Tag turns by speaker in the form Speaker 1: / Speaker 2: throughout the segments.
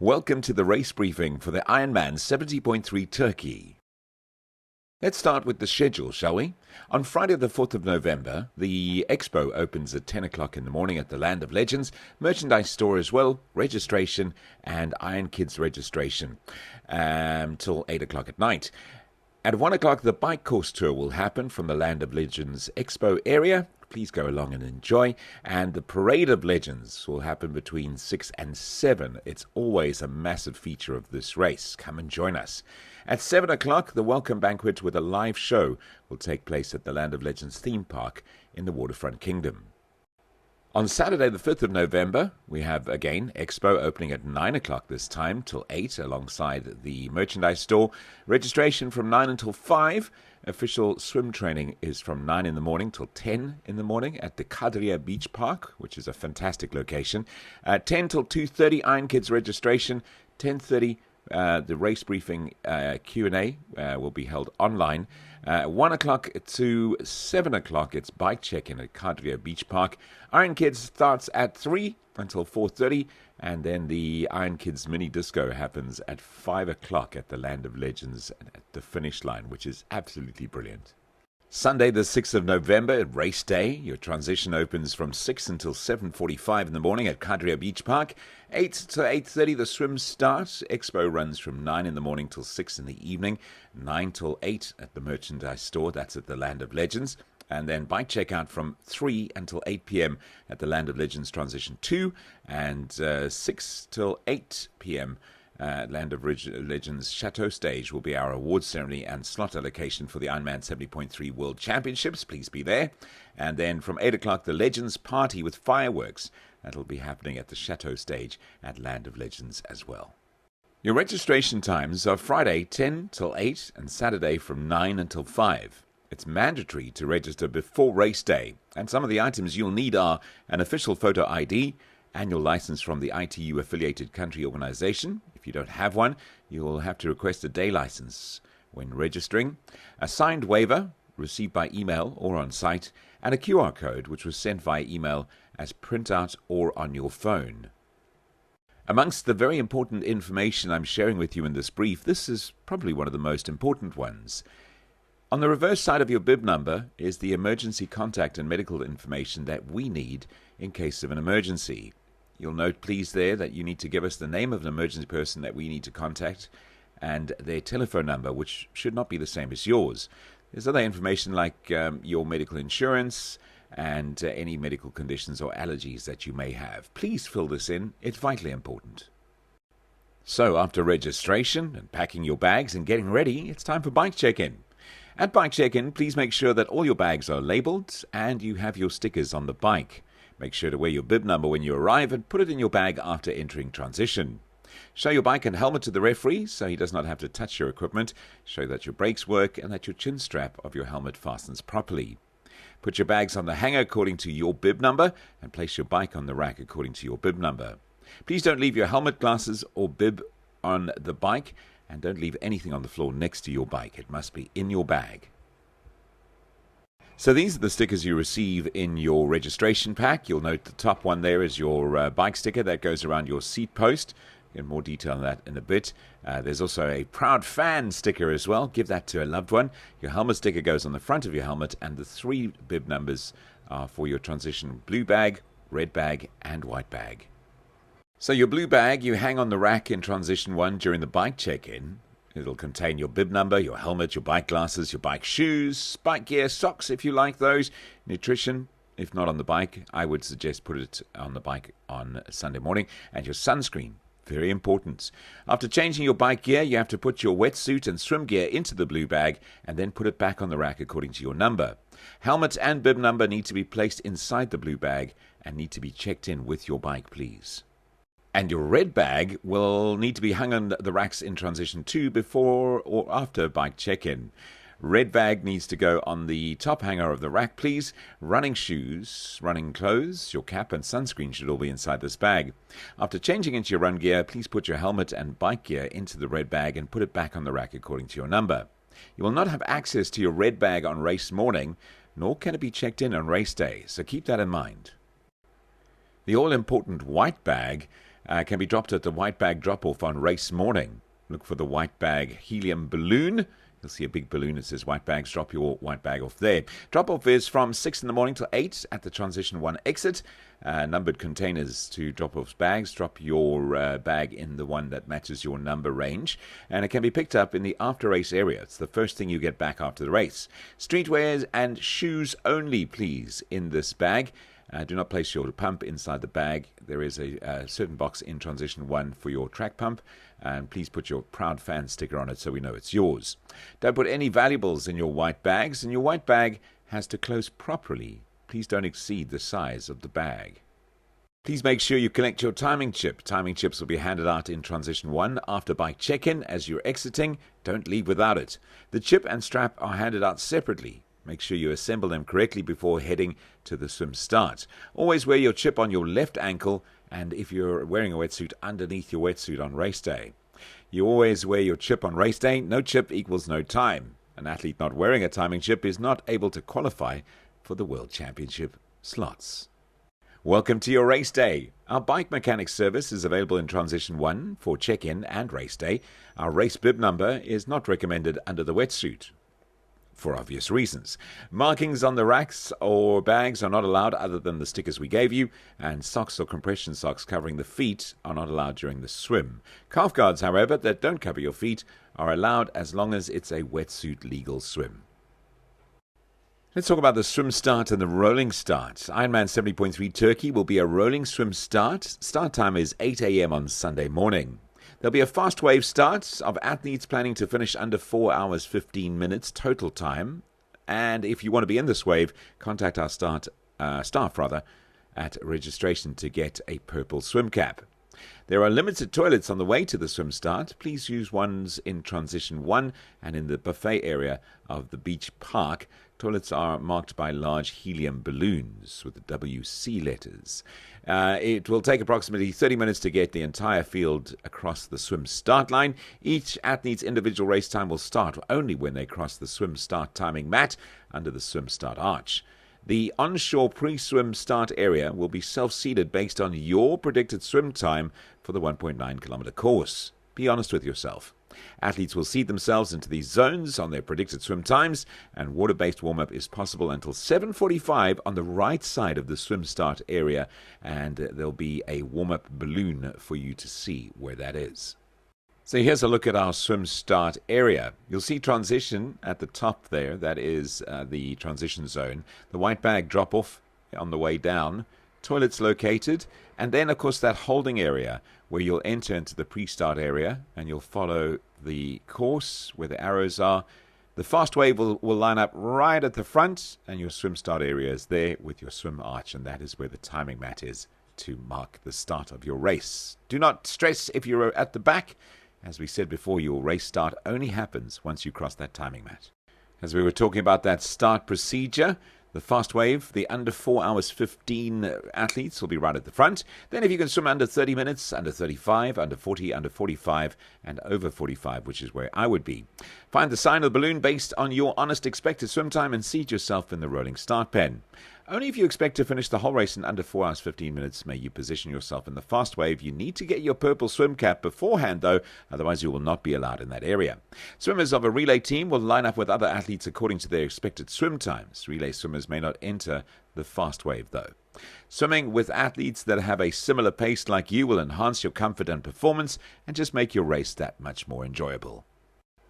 Speaker 1: Welcome to the race briefing for the IRONMAN 70.3 Turkey. Let's start with the schedule, shall we? On Friday the 4th of November, the expo opens at 10 o'clock in the morning at the Land of Legends, merchandise store as well, registration and Iron Kids registration till 8 o'clock at night. At 1 o'clock, the bike course tour will happen from the Land of Legends expo area. Please go along and enjoy. And the Parade of Legends will happen between 6 and 7. It's always a massive feature of this race. Come and join us. At 7 o'clock, the Welcome Banquet with a live show will take place at the Land of Legends theme park in the Waterfront Kingdom. On Saturday, the 5th of November, we have, again, Expo opening at 9 o'clock this time till 8 alongside the merchandise store. Registration from 9 until 5. Official swim training is from 9 in the morning till 10 in the morning at the Kadria Beach Park, which is a fantastic location. 10 till 2:30, Iron Kids registration. 10:30, the race briefing Q&A will be held online. 1 o'clock to 7 o'clock, it's bike check-in at Kadria Beach Park. Iron Kids starts at 3 until 4:30, and then the Iron Kids mini disco happens at 5 o'clock at the Land of Legends at the finish line, which is absolutely brilliant. Sunday, the 6th of November, race day. Your transition opens from 6 until 7:45 in the morning at Kadria Beach Park. 8 to 8:30, the swim starts. Expo runs from 9 in the morning till 6 in the evening. 9 till 8 at the merchandise store. That's at the Land of Legends. And then bike checkout from 3 until 8 p.m. at the Land of Legends Transition 2. And 6 till 8 p.m. Land of Legends Chateau Stage will be our awards ceremony and slot allocation for the IRONMAN 70.3 World Championships. Please be there. And then from 8 o'clock, the Legends Party with fireworks. That'll be happening at the Chateau Stage at Land of Legends as well. Your registration times are Friday 10 till 8 and Saturday from 9 until 5. It's mandatory to register before race day. And some of the items you'll need are an official photo ID, annual license from the ITU affiliated country organization. If you don't have one, you will have to request a day license when registering, a signed waiver received by email or on site, and a QR code which was sent via email as printout or on your phone. Amongst the very important information I'm sharing with you in this brief, this is probably one of the most important ones. On the reverse side of your bib number is the emergency contact and medical information that we need in case of an emergency. You'll note, please, there that you need to give us the name of an emergency person that we need to contact and their telephone number, which should not be the same as yours. There's other information like your medical insurance and any medical conditions or allergies that you may have. Please fill this in. It's vitally important. So after registration and packing your bags and getting ready, it's time for bike check-in. At bike check-in, please make sure that all your bags are labeled and you have your stickers on the bike. Make sure to wear your bib number when you arrive and put it in your bag after entering transition. Show your bike and helmet to the referee so he does not have to touch your equipment. Show that your brakes work and that your chin strap of your helmet fastens properly. Put your bags on the hanger according to your bib number and place your bike on the rack according to your bib number. Please don't leave your helmet, glasses or bib on the bike, and don't leave anything on the floor next to your bike. It must be in your bag. So these are the stickers you receive in your registration pack. You'll note the top one there is your bike sticker that goes around your seat post. Get more detail on that in a bit. There's also a proud fan sticker as well. Give that to a loved one. Your helmet sticker goes on the front of your helmet, and the 3 bib numbers are for your transition blue bag, red bag, and white bag. So your blue bag you hang on the rack in transition 1 during the bike check-in. It'll contain your bib number, your helmet, your bike glasses, your bike shoes, bike gear, socks if you like those, nutrition. If not on the bike, I would suggest put it on the bike on Sunday morning, and your sunscreen. Very important. After changing your bike gear, you have to put your wetsuit and swim gear into the blue bag and then put it back on the rack according to your number. Helmet and bib number need to be placed inside the blue bag and need to be checked in with your bike, please. And your red bag will need to be hung on the racks in transition 2 before or after bike check-in. Red bag needs to go on the top hanger of the rack, please. Running shoes, running clothes, your cap and sunscreen should all be inside this bag. After changing into your run gear, please put your helmet and bike gear into the red bag and put it back on the rack according to your number. You will not have access to your red bag on race morning, nor can it be checked in on race day, so keep that in mind. The all-important white bag can be dropped at the white bag drop-off on race morning. Look for the white bag helium balloon. You'll see a big balloon that says white bags. Drop your white bag off there. Drop-off is from 6 in the morning till 8 at the Transition 1 exit. Numbered containers to drop off bags. Drop your bag in the one that matches your number range. And it can be picked up in the after-race area. It's the first thing you get back after the race. Streetwears and shoes only, please, in this bag. Do not place your pump inside the bag. There is a certain box in Transition 1 for your track pump. And please put your proud fan sticker on it so we know it's yours. Don't put any valuables in your white bags. And your white bag has to close properly. Please don't exceed the size of the bag. Please make sure you collect your timing chip. Timing chips will be handed out in Transition 1 after bike check-in as you're exiting. Don't leave without it. The chip and strap are handed out separately. Make sure you assemble them correctly before heading to the swim start. Always wear your chip on your left ankle, and if you're wearing a wetsuit, underneath your wetsuit on race day. You always wear your chip on race day. No chip equals no time. An athlete not wearing a timing chip is not able to qualify for the World Championship slots. Welcome to your race day. Our bike mechanic service is available in Transition 1 for check-in and race day. Our race bib number is not recommended under the wetsuit, for obvious reasons. Markings on the racks or bags are not allowed other than the stickers we gave you, and socks or compression socks covering the feet are not allowed during the swim. Calf guards, however, that don't cover your feet are allowed as long as it's a wetsuit legal swim. Let's talk about the swim start and the rolling start. Ironman 70.3 Turkey will be a rolling swim start. Start time is 8 a.m. on Sunday morning. There'll be a fast wave start of athletes planning to finish under 4 hours 15 minutes total time. And if you want to be in this wave, contact our staff at registration to get a purple swim cap. There are limited toilets on the way to the swim start. Please use ones in Transition 1 and in the buffet area of the beach park. Toilets are marked by large helium balloons with the WC letters. It will take approximately 30 minutes to get the entire field across the swim start line. Each athlete's individual race time will start only when they cross the swim start timing mat under the swim start arch. The onshore pre-swim start area will be self-seeded based on your predicted swim time for the 1.9-kilometer course. Be honest with yourself. Athletes will seed themselves into these zones on their predicted swim times, and water-based warm-up is possible until 7:45 on the right side of the swim start area, and there'll be a warm-up balloon for you to see where that is. So here's a look at our swim start area. You'll see transition at the top there. That is the transition zone. The white bag drop-off on the way down. Toilets located. And then, of course, that holding area where you'll enter into the pre-start area and you'll follow the course where the arrows are. The fast wave will line up right at the front, and your swim start area is there with your swim arch, and that is where the timing mat is to mark the start of your race. Do not stress if you're at the back. As we said before, your race start only happens once you cross that timing mat. As we were talking about that start procedure, the fast wave, the under 4 hours 15 athletes will be right at the front. Then if you can swim under 30 minutes, under 35, under 40, under 45, and over 45, which is where I would be. Find the sign of the balloon based on your honest expected swim time and seed yourself in the rolling start pen. Only if you expect to finish the whole race in under 4 hours 15 minutes may you position yourself in the fast wave. You need to get your purple swim cap beforehand, though, otherwise you will not be allowed in that area. Swimmers of a relay team will line up with other athletes according to their expected swim times. Relay swimmers may not enter the fast wave, though. Swimming with athletes that have a similar pace like you will enhance your comfort and performance and just make your race that much more enjoyable.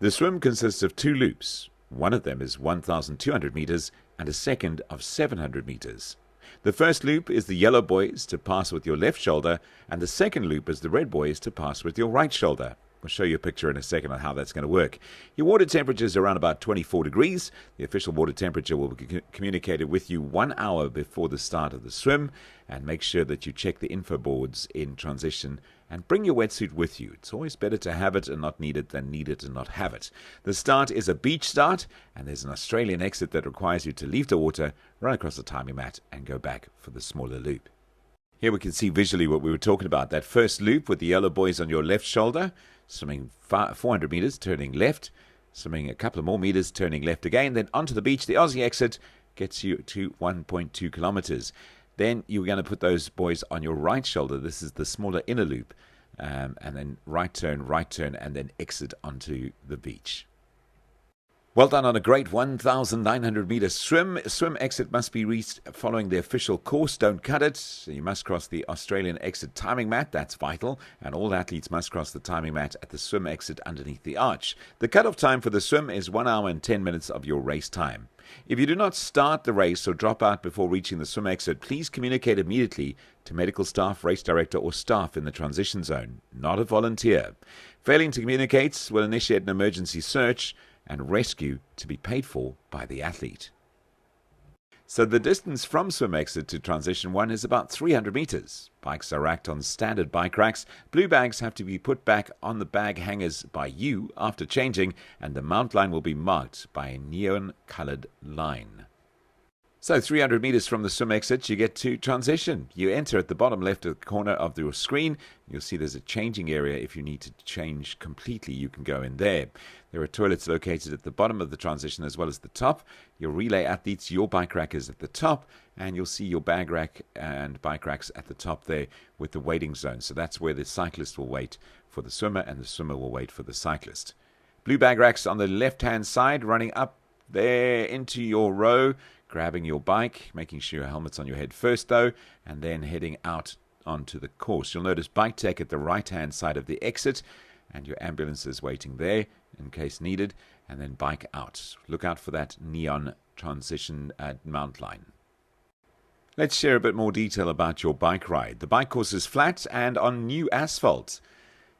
Speaker 1: The swim consists of 2 loops. One of them is 1,200 meters and a second of 700 meters. The first loop is the yellow buoys to pass with your left shoulder, and the second loop is the red buoys to pass with your right shoulder. We'll show you a picture in a second on how that's going to work. Your water temperature is around about 24 degrees. The official water temperature will be communicated with you 1 hour before the start of the swim. And make sure that you check the info boards in transition and bring your wetsuit with you. It's always better to have it and not need it than need it and not have it. The start is a beach start, and there's an Australian exit that requires you to leave the water, run across the timing mat, and go back for the smaller loop. Here we can see visually what we were talking about. That first loop with the yellow buoys on your left shoulder, swimming 400 meters, turning left, swimming a couple of more meters, turning left again, then onto the beach. The Aussie exit gets you to 1.2 kilometers. Then you're going to put those boys on your right shoulder. This is the smaller inner loop. And then right turn, and then exit onto the beach. Well done on a great 1,900 meter swim. Swim exit must be reached following the official course. Don't cut it. You must cross the Australian exit timing mat. That's vital. And all athletes must cross the timing mat at the swim exit underneath the arch. The cutoff time for the swim is 1 hour and 10 minutes of your race time. If you do not start the race or drop out before reaching the swim exit, please communicate immediately to medical staff, race director, or staff in the transition zone, not a volunteer. Failing to communicate will initiate an emergency search and rescue to be paid for by the athlete. So the distance from swim exit to transition 1 is about 300 meters. Bikes are racked on standard bike racks. Blue bags have to be put back on the bag hangers by you after changing, and the mount line will be marked by a neon-colored line. So 300 meters from the swim exit, you get to transition. You enter at the bottom left of the corner of your screen. You'll see there's a changing area. If you need to change completely, you can go in there. There are toilets located at the bottom of the transition as well as the top. Your relay athletes, your bike rack is at the top, and you'll see your bag rack and bike racks at the top there with the waiting zone. So that's where the cyclist will wait for the swimmer, and the swimmer will wait for the cyclist. Blue bag racks on the left-hand side, running up there into your row, grabbing your bike, making sure your helmet's on your head first though, and then heading out onto the course. You'll notice bike tech at the right-hand side of the exit, and your ambulance is waiting there in case needed, and then bike out. Look out for that neon transition mount line. Let's share a bit more detail about your bike ride. The bike course is flat and on new asphalt.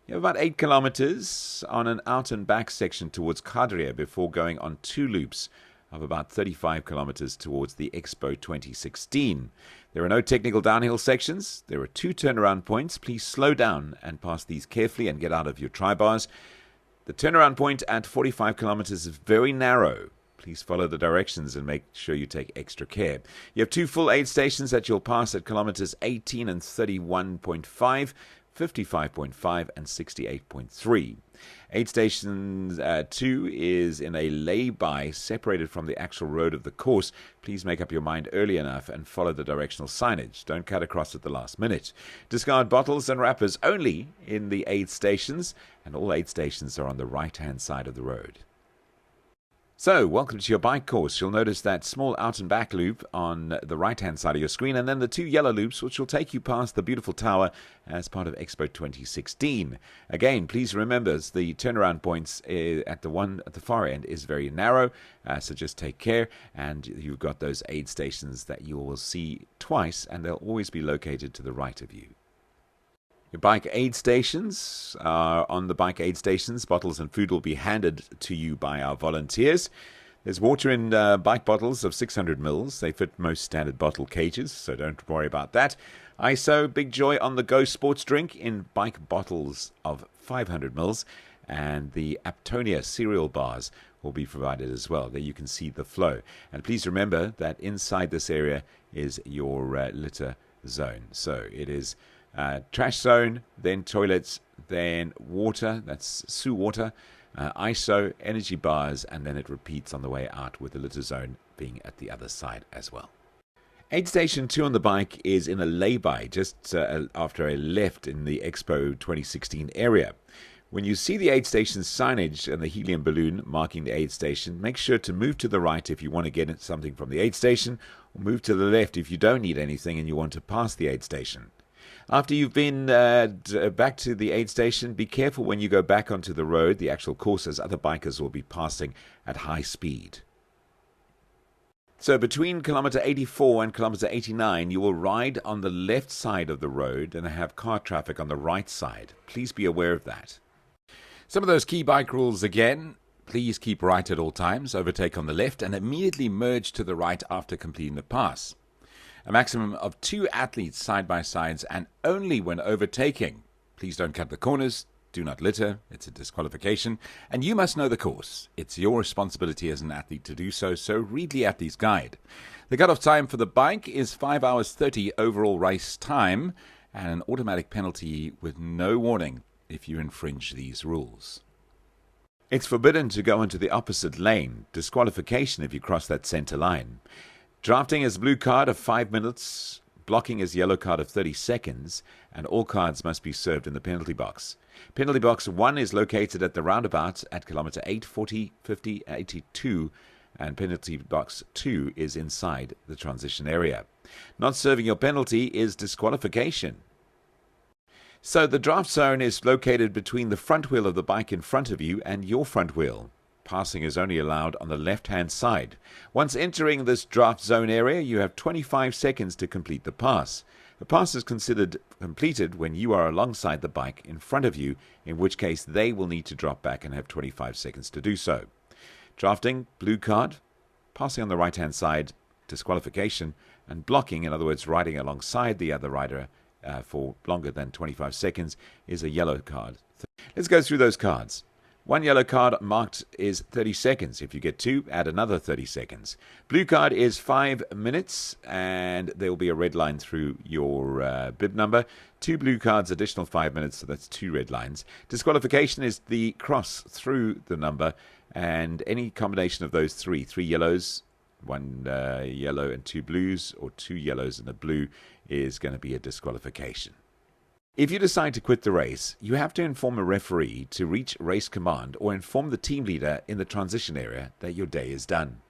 Speaker 1: You have about 8 kilometers on an out and back section towards Kadria before going on 2 loops of about 35 kilometers towards the Expo 2016. There are no technical downhill sections. There are 2 turnaround points. Please slow down and pass these carefully and get out of your tri-bars. The turnaround point at 45 kilometers is very narrow. Please follow the directions and make sure you take extra care. You have 2 full aid stations that you'll pass at kilometers 18 and 31.5, 55.5 and 68.3. Aid station 2 is in a lay-by separated from the actual road of the course. Please make up your mind early enough and follow the directional signage. Don't cut across at the last minute. Discard bottles and wrappers only in the aid stations, and all aid stations are on the right-hand side of the road. So, welcome to your bike course. You'll notice that small out and back loop on the right-hand side of your screen, and then the 2 yellow loops, which will take you past the beautiful tower as part of Expo 2016. Again, please remember the turnaround points at the far end is very narrow, so just take care. And you've got those aid stations that you will see twice, and they'll always be located to the right of you. Your bike aid stations are on the bike aid stations. Bottles and food will be handed to you by our volunteers. There's water in bike bottles of 600 mils. They fit most standard bottle cages, so don't worry about that. ISO Big Joy on the go sports drink in bike bottles of 500 mils. And the Aptonia cereal bars will be provided as well. There you can see the flow. And please remember that inside this area is your litter zone. So it is trash zone, then toilets, then water, that's sewer water, ISO, energy bars, and then it repeats on the way out with the litter zone being at the other side as well. Aid Station 2 on the bike is in a lay-by just after a left in the Expo 2016 area. When you see the aid station signage and the helium balloon marking the aid station, make sure to move to the right if you want to get something from the aid station, or move to the left if you don't need anything and you want to pass the aid station. After you've been back to the aid station, be careful when you go back onto the road, the actual course, as other bikers will be passing at high speed. So between kilometer 84 and kilometer 89, you will ride on the left side of the road and have car traffic on the right side. Please be aware of that. Some of those key bike rules again. Please keep right at all times, overtake on the left, and immediately merge to the right after completing the pass. A maximum of 2 athletes side by sides, and only when overtaking. Please don't cut the corners, do not litter, it's a disqualification, and you must know the course. It's your responsibility as an athlete to do so, so read the athlete's guide. The cutoff time for the bike is 5 hours 30 overall race time, and an automatic penalty with no warning if you infringe these rules. It's forbidden to go into the opposite lane, disqualification if you cross that center line. Drafting is a blue card of 5 minutes Blocking is a yellow card of 30 seconds, and all cards must be served in the penalty box. Penalty box 1 is located at the roundabout at kilometer 8, 40, 50, 82, and penalty box 2 is inside the transition area. Not serving your penalty is disqualification. So the draft zone is located between the front wheel of the bike in front of you and your front wheel. Passing is only allowed on the left-hand side. Once entering this draft zone area, you have 25 seconds to complete the pass. The pass is considered completed when you are alongside the bike in front of you, in which case they will need to drop back and have 25 seconds to do so. Drafting, blue card. Passing on the right-hand side, disqualification. And blocking, in other words, riding alongside the other rider for longer than 25 seconds, is a yellow card. Let's go through those cards. One yellow card marked is 30 seconds. If you get 2, add another 30 seconds. Blue card is 5 minutes, and there will be a red line through your bib number. 2 blue cards, additional 5 minutes, so that's 2 red lines. Disqualification is the cross through the number, and any combination of those 3 yellows, 1 yellow and 2 blues, or 2 yellows and a blue, is going to be a disqualification. If you decide to quit the race, you have to inform a referee to reach race command or inform the team leader in the transition area that your day is done.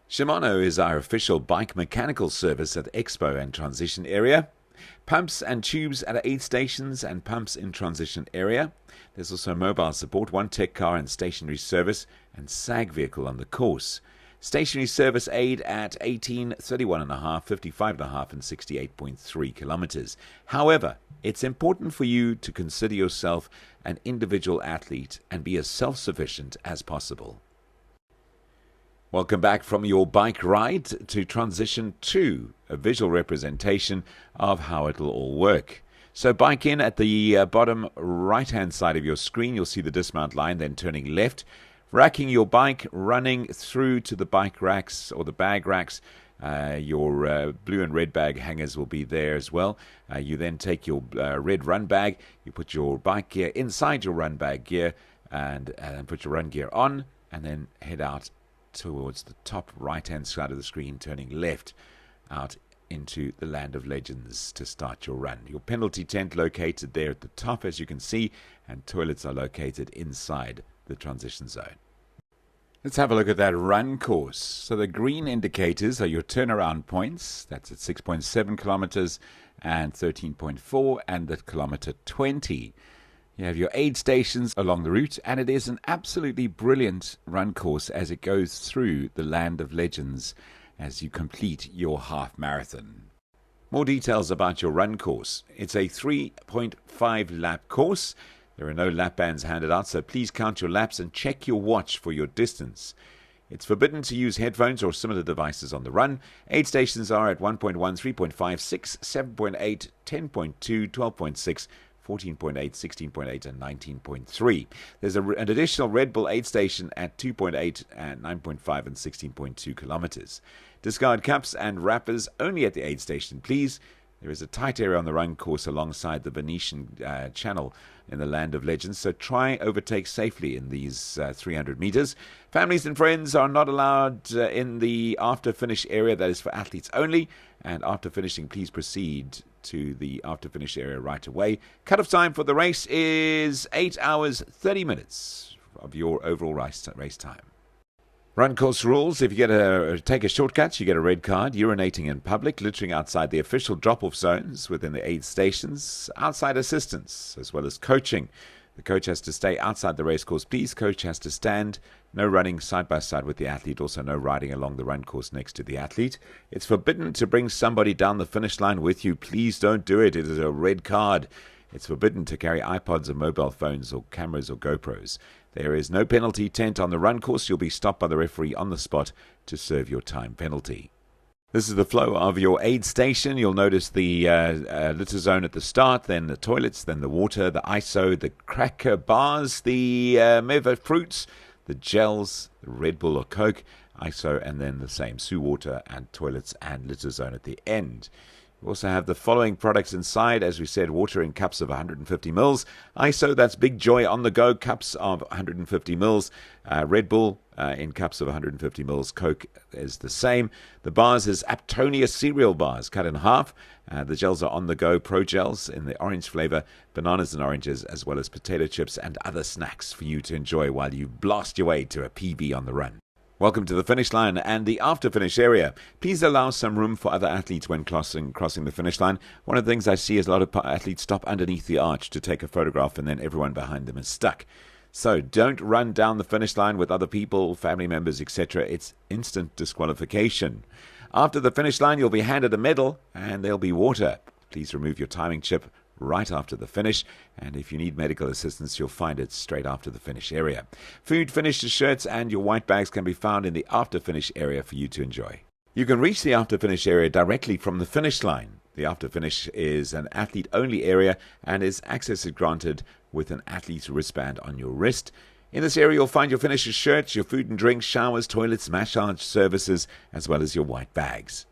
Speaker 1: Shimano is our official bike mechanical service at Expo and transition area. Pumps and tubes at aid stations and pumps in transition area. There's also mobile support, 1 tech car and stationary service, and SAG vehicle on the course. Stationary service aid at 18, 31.5, 55.5 and 68.3 kilometers. However, it's important for you to consider yourself an individual athlete and be as self-sufficient as possible. Welcome back from your bike ride to transition 2, a visual representation of how it will all work. So bike in at the bottom right-hand side of your screen, you'll see the dismount line, then turning left. Racking your bike, running through to the bike racks or the bag racks. Your blue and red bag hangers will be there as well. You then take your red run bag, you put your bike gear inside your run bag gear and put your run gear on, and then head out towards the top right-hand side of the screen, turning left out into the Land of Legends to start your run. Your penalty tent located there at the top, as you can see, and toilets are located inside the transition zone. Let's have a look at that run course. So the green indicators are your turnaround points. That's at 6.7 kilometers and 13.4 and at kilometer 20. You have your aid stations along the route, and it is an absolutely brilliant run course as it goes through the Land of Legends as you complete your half marathon. More details about your run course. It's a 3.5 lap course. There are no lap bands handed out, so please count your laps and check your watch for your distance. It's forbidden to use headphones or similar devices on the run. Aid stations are at 1.1, 3.5, 6, 7.8, 10.2, 12.6, 14.8, 16.8 and 19.3. There's an additional Red Bull aid station at 2.8 and 9.5 and 16.2 kilometers. Discard cups and wrappers only at the aid station, please. There is a tight area on the run course alongside the Venetian channel in the Land of Legends, so try overtake safely in these 300 meters. Families and friends are not allowed in the after finish area. That is for athletes only, and after finishing, please proceed to the after finish area right away. Cut-off time for the race is 8 hours 30 minutes of your overall race time. Run course rules: if you take a shortcut, you get a red card. Urinating in public, littering outside the official drop-off zones within the aid stations, outside assistance, as well as coaching. The coach has to stay outside the race course, please. Coach has to stand. No running side by side with the athlete. Also no riding along the run course next to the athlete. It's forbidden to bring somebody down the finish line with you. Please don't do it. It is a red card. It's forbidden to carry iPods or mobile phones or cameras or GoPros. There is no penalty tent on the run course. You'll be stopped by the referee on the spot to serve your time penalty. This is the flow of your aid station. You'll notice the litter zone at the start, then the toilets, then the water, the ISO, the cracker bars, the Meva fruits, the gels, the Red Bull or Coke, ISO, and then the same Sue water and toilets and litter zone at the end. We also have the following products inside. As we said, water in cups of 150 mils. ISO, that's Big Joy on the go, cups of 150 mils. Red Bull in cups of 150 mils. Coke is the same. The bars is Aptonia cereal bars cut in half. The gels are on the go, Pro Gels in the orange flavor, bananas and oranges, as well as potato chips and other snacks for you to enjoy while you blast your way to a PB on the run. Welcome to the finish line and the after finish area. Please allow some room for other athletes when crossing the finish line. One of the things I see is a lot of athletes stop underneath the arch to take a photograph, and then everyone behind them is stuck. So don't run down the finish line with other people, family members, etc. It's instant disqualification. After the finish line, you'll be handed a medal and there'll be water. Please remove your timing chip right after the finish, and if you need medical assistance, you'll find it straight after the finish area. Food, finished shirts, and your white bags can be found in the after finish area for you to enjoy. You can reach the after finish area directly from the finish line. The after finish is an athlete only area and is access granted with an athlete's wristband on your wrist. In this area, you'll find your finisher's shirts, your food and drinks, showers, toilets, massage services, as well as your white bags.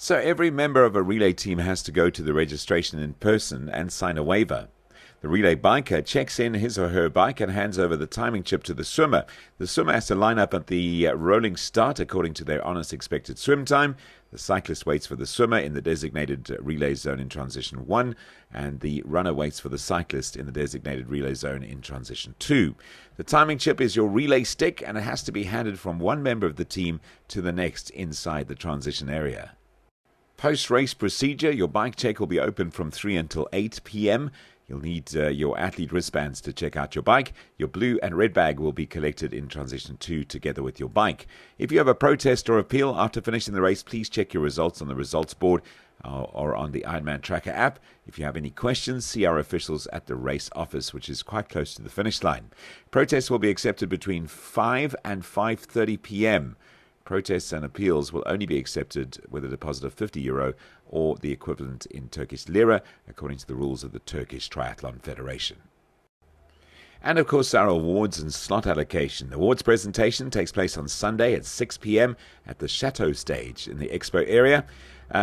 Speaker 1: So every member of a relay team has to go to the registration in person and sign a waiver. The relay biker checks in his or her bike and hands over the timing chip to the swimmer. The swimmer has to line up at the rolling start according to their honest expected swim time. The cyclist waits for the swimmer in the designated relay zone in transition 1, and the runner waits for the cyclist in the designated relay zone in transition 2. The timing chip is your relay stick, and it has to be handed from one member of the team to the next inside the transition area. Post-race procedure, your bike check will be open from 3 until 8 p.m. You'll need your athlete wristbands to check out your bike. Your blue and red bag will be collected in transition 2 together with your bike. If you have a protest or appeal after finishing the race, please check your results on the results board or on the Ironman Tracker app. If you have any questions, see our officials at the race office, which is quite close to the finish line. Protests will be accepted between 5 and 5:30 p.m. Protests and appeals will only be accepted with a deposit of €50 or the equivalent in Turkish lira, according to the rules of the Turkish Triathlon Federation. And of course, our awards and slot allocation. The awards presentation takes place on Sunday at 6 p.m. at the Chateau stage in the Expo area.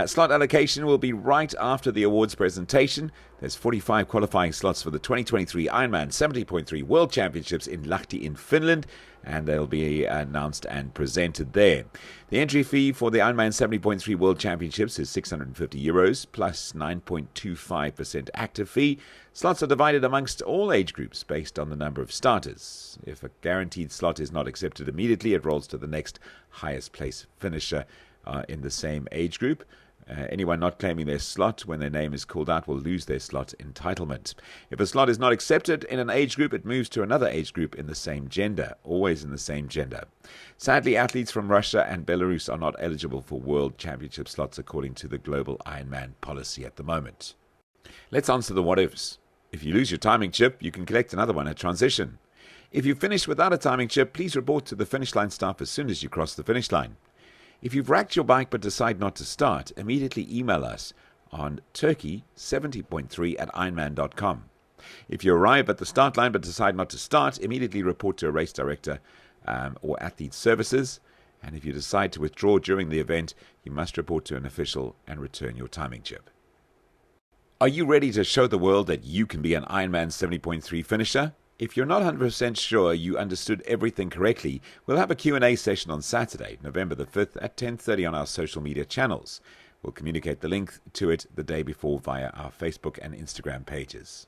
Speaker 1: Slot allocation will be right after the awards presentation. There's 45 qualifying slots for the 2023 Ironman 70.3 World Championships in Lahti in Finland, and they'll be announced and presented there. The entry fee for the Ironman 70.3 World Championships is €650 plus 9.25% active fee. Slots are divided amongst all age groups based on the number of starters. If a guaranteed slot is not accepted immediately, it rolls to the next highest place finisher in the same age group. Anyone not claiming their slot when their name is called out will lose their slot entitlement. If a slot is not accepted in an age group, it moves to another age group in the same gender, always in the same gender. Sadly, athletes from Russia and Belarus are not eligible for World Championship slots according to the global Ironman policy at the moment. Let's answer the what-ifs. If you lose your timing chip, you can collect another one at transition. If you finish without a timing chip, please report to the finish line staff as soon as you cross the finish line. If you've racked your bike but decide not to start, immediately email us on turkey70.3@ironman.com. If you arrive at the start line but decide not to start, immediately report to a race director or athlete services. And if you decide to withdraw during the event, you must report to an official and return your timing chip. Are you ready to show the world that you can be an Ironman 70.3 finisher? If you're not 100% sure you understood everything correctly, we'll have a Q&A session on Saturday, November the 5th at 10:30 on our social media channels. We'll communicate the link to it the day before via our Facebook and Instagram pages.